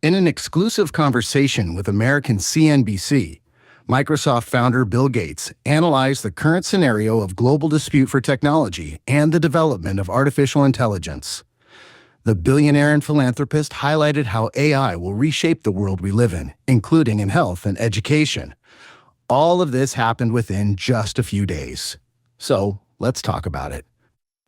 In an exclusive conversation with American CNBC, Microsoft founder Bill Gates analyzed the current scenario of global dispute for technology and the development of artificial intelligence. The billionaire and philanthropist highlighted how AI will reshape the world we live in, including in health and education. All of this happened within just a few days. So, let's talk about it.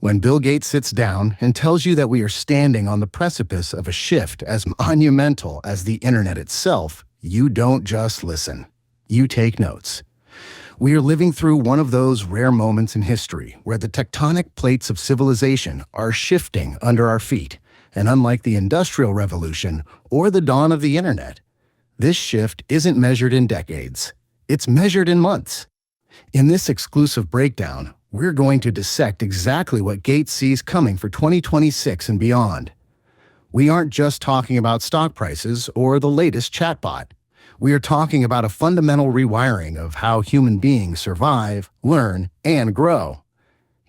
When Bill Gates sits down and tells you that we are standing on the precipice of a shift as monumental as the internet itself, you don't just listen. You take notes. We are living through one of those rare moments in history where the tectonic plates of civilization are shifting under our feet, and unlike the Industrial Revolution or the dawn of the internet, this shift isn't measured in decades. It's measured in months. In this exclusive breakdown, we're going to dissect exactly what Gates sees coming for 2026 and beyond. We aren't just talking about stock prices or the latest chatbot. We are talking about a fundamental rewiring of how human beings survive, learn, and grow.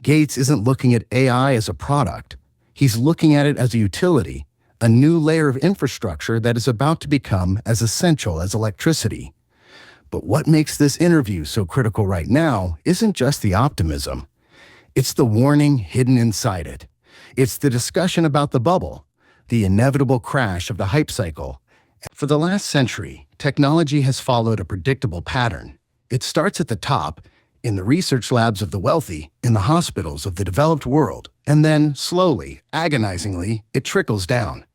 Gates isn't looking at AI as a product. He's looking at it as a utility, a new layer of infrastructure that is about to become as essential as electricity. But what makes this interview so critical right now isn't just the optimism. It's the warning hidden inside it. It's the discussion about the bubble, the inevitable crash of the hype cycle. For the last century, technology has followed a predictable pattern. It starts at the top, in the research labs of the wealthy, in the hospitals of the developed world, and then, slowly, agonizingly, it trickles down.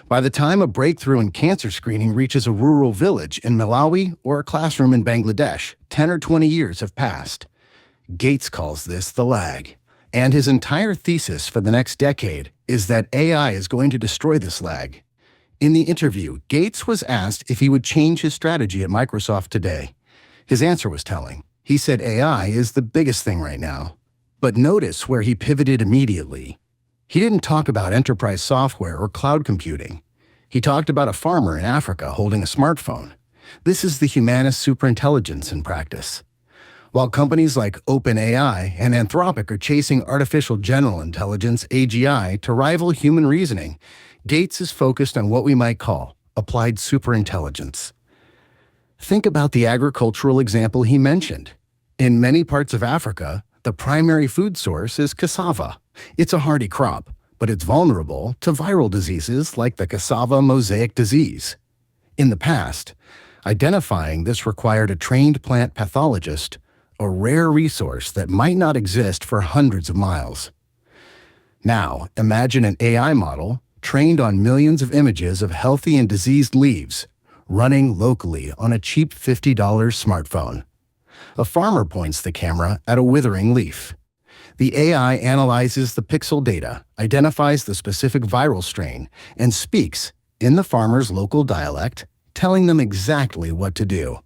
By the time a breakthrough in cancer screening reaches a rural village in Malawi or a classroom in Bangladesh, 10 or 20 years have passed. Gates calls this the lag. And his entire thesis for the next decade is that AI is going to destroy this lag. In the interview, Gates was asked if he would change his strategy at Microsoft today. His answer was telling. He said AI is the biggest thing right now. But notice where he pivoted immediately. He didn't talk about enterprise software or cloud computing. He talked about a farmer in Africa holding a smartphone. This is the Humanist superintelligence in practice. While companies like OpenAI and Anthropic are chasing artificial general intelligence, AGI, to rival human reasoning, Gates is focused on what we might call applied superintelligence. Think about the agricultural example he mentioned. In many parts of Africa, the primary food source is cassava. It's a hardy crop, but it's vulnerable to viral diseases like the cassava mosaic disease. In the past, identifying this required a trained plant pathologist, a rare resource that might not exist for hundreds of miles. Now, imagine an AI model trained on millions of images of healthy and diseased leaves, running locally on a cheap $50 smartphone. A farmer points the camera at a withering leaf. The AI analyzes the pixel data, identifies the specific viral strain, and speaks, in the farmer's local dialect, telling them exactly what to do.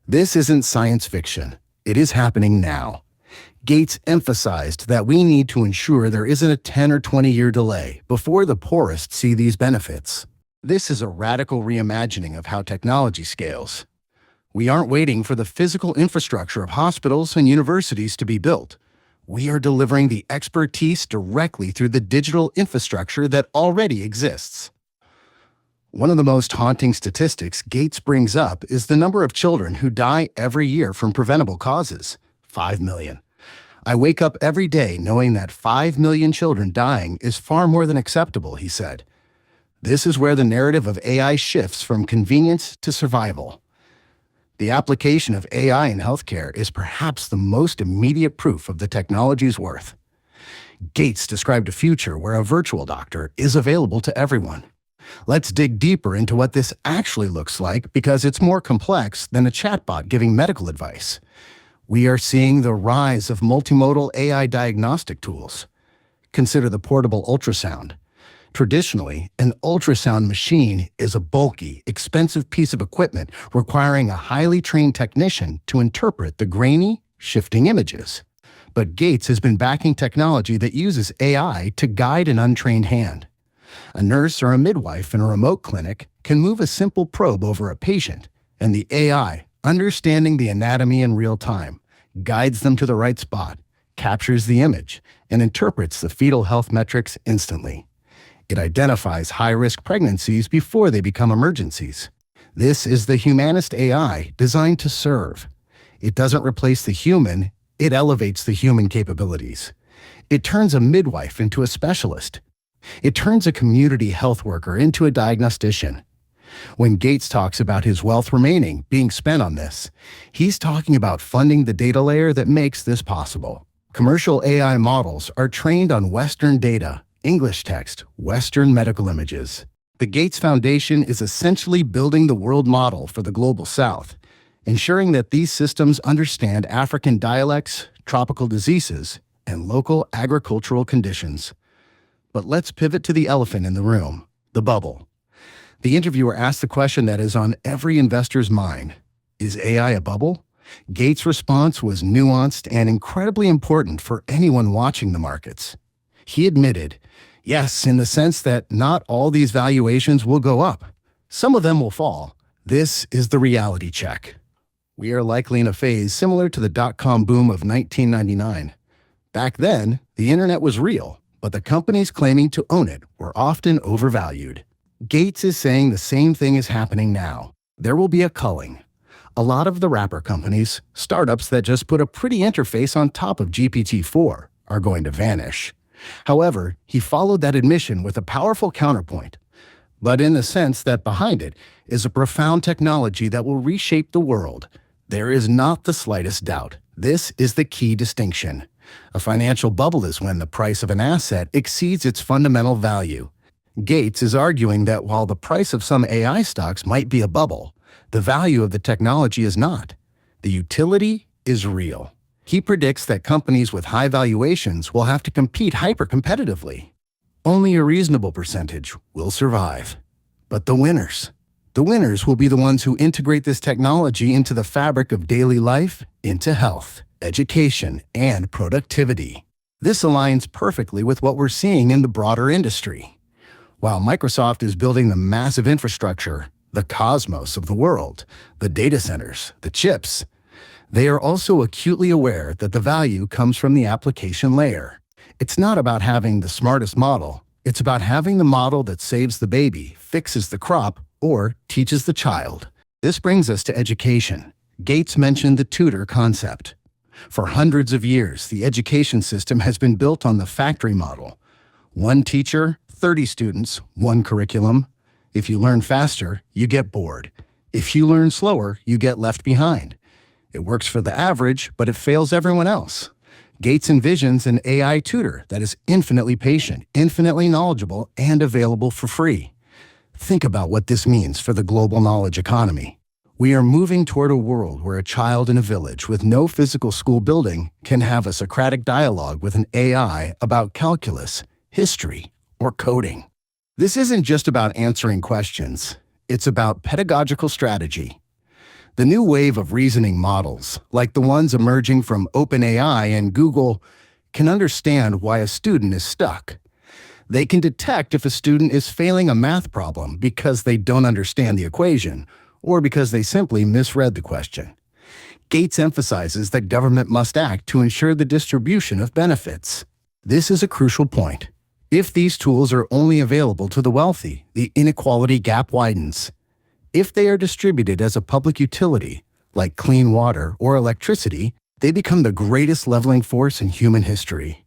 This isn't science fiction. It is happening now. Gates emphasized that we need to ensure there isn't a 10 or 20-year delay before the poorest see these benefits. This is a radical reimagining of how technology scales. We aren't waiting for the physical infrastructure of hospitals and universities to be built. We are delivering the expertise directly through the digital infrastructure that already exists. One of the most haunting statistics Gates brings up is the number of children who die every year from preventable causes: 5 million. I wake up every day knowing that 5 million children dying is far more than acceptable, he said. This is where the narrative of AI shifts from convenience to survival. The application of AI in healthcare is perhaps the most immediate proof of the technology's worth. Gates described a future where a virtual doctor is available to everyone. Let's dig deeper into what this actually looks like because it's more complex than a chatbot giving medical advice. We are seeing the rise of multimodal AI diagnostic tools. Consider the portable ultrasound. Traditionally, an ultrasound machine is a bulky, expensive piece of equipment requiring a highly trained technician to interpret the grainy, shifting images. But Gates has been backing technology that uses AI to guide an untrained hand. A nurse or a midwife in a remote clinic can move a simple probe over a patient, and the AI, understanding the anatomy in real time, guides them to the right spot, captures the image, and interprets the fetal health metrics instantly. It identifies high-risk pregnancies before they become emergencies. This is the Humanist AI designed to serve. It doesn't replace the human, it elevates the human capabilities. It turns a midwife into a specialist. It turns a community health worker into a diagnostician. When Gates talks about his wealth remaining being spent on this, he's talking about funding the data layer that makes this possible. Commercial AI models are trained on Western data, English text, Western medical images. The Gates Foundation is essentially building the world model for the global South, ensuring that these systems understand African dialects, tropical diseases, and local agricultural conditions. But let's pivot to the elephant in the room, the bubble. The interviewer asked the question that is on every investor's mind. Is AI a bubble? Gates' response was nuanced and incredibly important for anyone watching the markets. He admitted, yes, in the sense that not all these valuations will go up. Some of them will fall. This is the reality check. We are likely in a phase similar to the dot-com boom of 1999. Back then, the internet was real, but the companies claiming to own it were often overvalued. Gates is saying the same thing is happening now. There will be a culling. A lot of the wrapper companies, startups that just put a pretty interface on top of GPT-4, are going to vanish. However, he followed that admission with a powerful counterpoint, but in the sense that behind it is a profound technology that will reshape the world. There is not the slightest doubt. This is the key distinction. A financial bubble is when the price of an asset exceeds its fundamental value. Gates is arguing that while the price of some AI stocks might be a bubble, the value of the technology is not. The utility is real. He predicts that companies with high valuations will have to compete hyper-competitively. Only a reasonable percentage will survive. But the winners will be the ones who integrate this technology into the fabric of daily life, into health, education, and productivity. This aligns perfectly with what we're seeing in the broader industry. While Microsoft is building the massive infrastructure, the cosmos of the world, the data centers, the chips, they are also acutely aware that the value comes from the application layer. It's not about having the smartest model, it's about having the model that saves the baby, fixes the crop, or teaches the child. This brings us to education. Gates mentioned the tutor concept. For hundreds of years, the education system has been built on the factory model. One teacher, 30 students, one curriculum. If you learn faster, you get bored. If you learn slower, you get left behind. It works for the average, but it fails everyone else. Gates envisions an AI tutor that is infinitely patient, infinitely knowledgeable, and available for free. Think about what this means for the global knowledge economy. We are moving toward a world where a child in a village with no physical school building can have a Socratic dialogue with an AI about calculus, history, or coding. This isn't just about answering questions. It's about pedagogical strategy. The new wave of reasoning models, like the ones emerging from OpenAI and Google, can understand why a student is stuck. They can detect if a student is failing a math problem because they don't understand the equation, or because they simply misread the question. Gates emphasizes that government must act to ensure the distribution of benefits. This is a crucial point. If these tools are only available to the wealthy, the inequality gap widens. If they are distributed as a public utility, like clean water or electricity, they become the greatest leveling force in human history.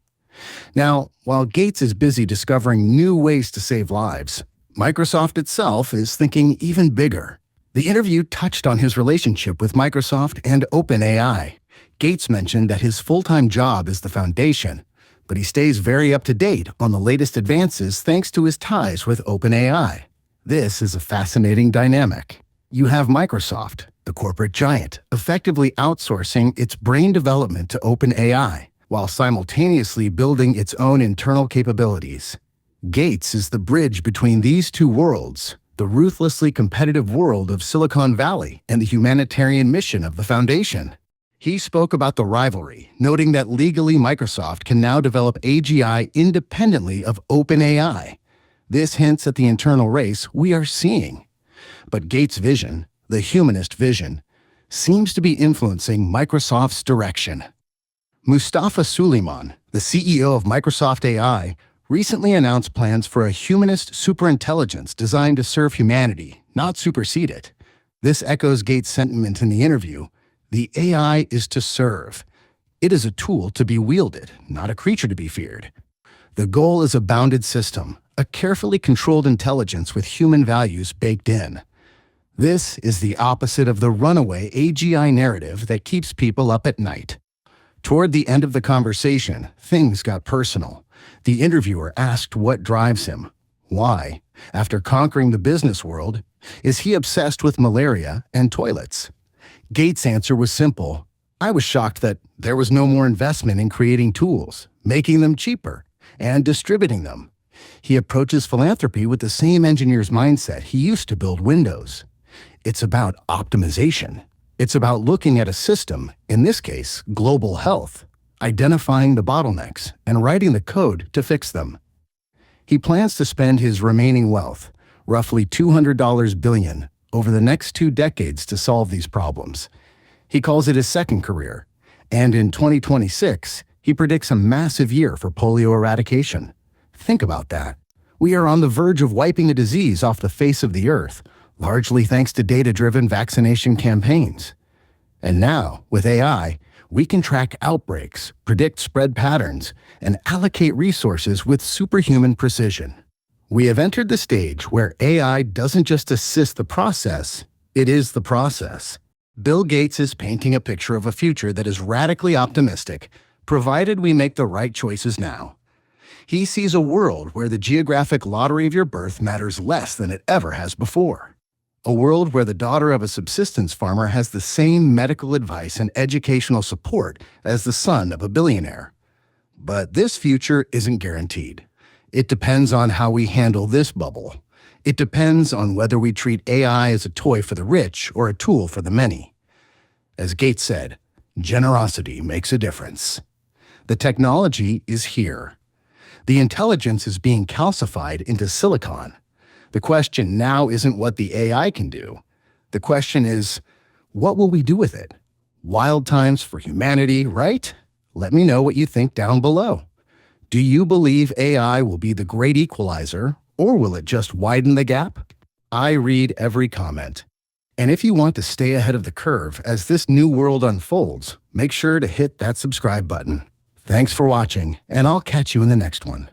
Now, while Gates is busy discovering new ways to save lives, Microsoft itself is thinking even bigger. The interview touched on his relationship with Microsoft and OpenAI. Gates mentioned that his full-time job is the foundation, but he stays very up-to-date on the latest advances thanks to his ties with OpenAI. This is a fascinating dynamic. You have Microsoft, the corporate giant, effectively outsourcing its brain development to OpenAI, while simultaneously building its own internal capabilities. Gates is the bridge between these two worlds, the ruthlessly competitive world of Silicon Valley and the humanitarian mission of the foundation. He spoke about the rivalry, noting that legally Microsoft can now develop AGI independently of OpenAI. This hints at the internal race we are seeing. But Gates' vision, the humanist vision, seems to be influencing Microsoft's direction. Mustafa Suleyman, the CEO of Microsoft AI, recently announced plans for a humanist superintelligence designed to serve humanity, not supersede it. This echoes Gates' sentiment in the interview. The AI is to serve. It is a tool to be wielded, not a creature to be feared. The goal is a bounded system, a carefully controlled intelligence with human values baked in. This is the opposite of the runaway AGI narrative that keeps people up at night. Toward the end of the conversation, things got personal. The interviewer asked what drives him. Why, after conquering the business world, is he obsessed with malaria and toilets? Gates' answer was simple. I was shocked that there was no more investment in creating tools, making them cheaper, and distributing them. He approaches philanthropy with the same engineer's mindset he used to build Windows. It's about optimization. It's about looking at a system, in this case, global health, identifying the bottlenecks, and writing the code to fix them. He plans to spend his remaining wealth, roughly $200 billion, over the next 2 decades to solve these problems. He calls it his second career, and in 2026, he predicts a massive year for polio eradication. Think about that. We are on the verge of wiping the disease off the face of the earth, largely thanks to data-driven vaccination campaigns. And now, with AI, we can track outbreaks, predict spread patterns, and allocate resources with superhuman precision. We have entered the stage where AI doesn't just assist the process, it is the process. Bill Gates is painting a picture of a future that is radically optimistic, provided we make the right choices now. He sees a world where the geographic lottery of your birth matters less than it ever has before. A world where the daughter of a subsistence farmer has the same medical advice and educational support as the son of a billionaire. But this future isn't guaranteed. It depends on how we handle this bubble. It depends on whether we treat AI as a toy for the rich or a tool for the many. As Gates said, generosity makes a difference. The technology is here. The intelligence is being calcified into silicon. The question now isn't what the AI can do. The question is, what will we do with it? Wild times for humanity, right? Let me know what you think down below. Do you believe AI will be the great equalizer, or will it just widen the gap? I read every comment. And if you want to stay ahead of the curve as this new world unfolds, make sure to hit that subscribe button. Thanks for watching, and I'll catch you in the next one.